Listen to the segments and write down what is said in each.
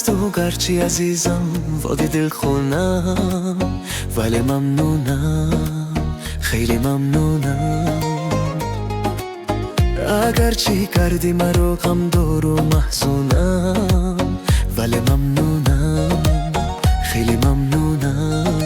تو گرچه عزیزم وادی دل خونم، ولی ممنونم، خیلی ممنونم. اگر چی کردی مرا غم دار و محزونم، ولی ممنونم، خیلی ممنونم.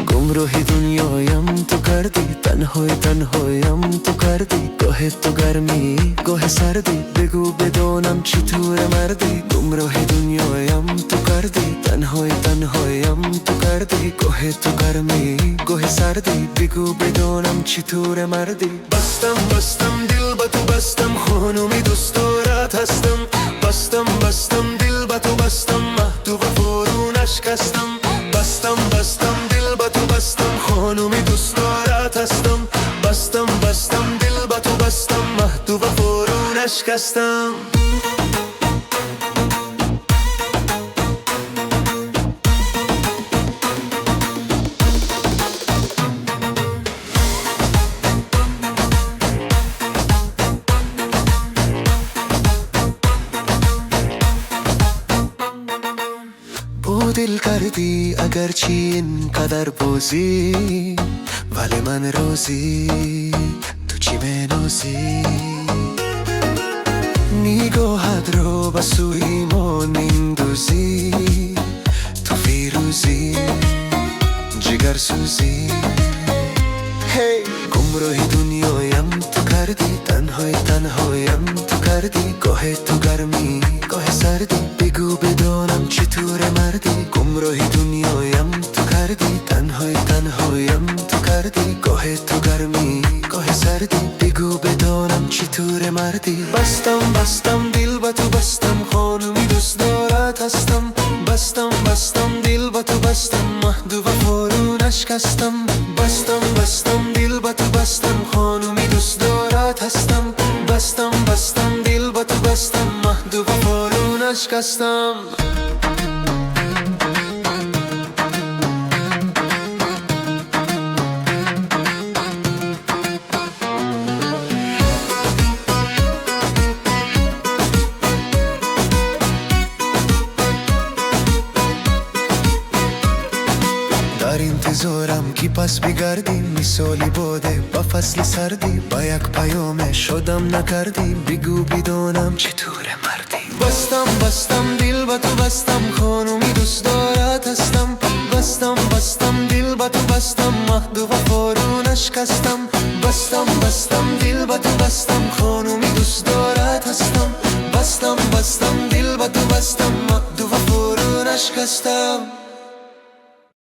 گمراه دنیایم تو کردی، تنهایم تو کردی. گاه تو گرمی گاه سردی، بگو بدانم چطور مردی. گمراه دنیایم تو کردی، تنهایم تو کردی. گاه تو گرمی گاه سردی، بگو بدانم چطور مردی. بستم دل با تو بستم، خانومی دوست دارت هستم. بستم دل با تو بستم، مهد و وفا نشکستم. بستم دل با تو بستم، خانومی دوست دارت هستم. بستم دل با تو بستم، مهد و وفا نشکستم. با دل کردی اگرچه اینقدر بازی، ولی من راضی. تو چی منازی؟ نگاهت رو به سوی ما میندازی. تو فیروزی جگر سوزی. هی گمراه دنیایم تو کردی، تنهایم تو کردی. گاه تو گرمی گاه سردی، بگو بدانم چطور مردی. گمراه دنیایم تو کردی، تنهایم تو کردی. گاه تو گرمی گاه سردی، بگو بدانم چطور مردی. بستم دل با تو بستم، خانومی دوست دارت هستم. بستم دل با تو بستم، مهد و وفا رو نشکستم. بستم دل با تو بستم، خانومی دوست دارت هستم. بستم دل با تو بستم، مهد و وفا رو نشکستم. در انتظارم کی پس بگردی، مثالی باده با فصل سردی. با یک پیام شدم نکردی، بگو بدانم چطور مردی. بستم دل با تو بستم، خانومی دوست دارت هستم. بستم دل با تو بستم، مهد و وفا رو نشکستم. بستم دل با تو بستم، خانومی دوست دارت هستم. بستم دل با تو بستم، مهد و وفا رو نشکستم.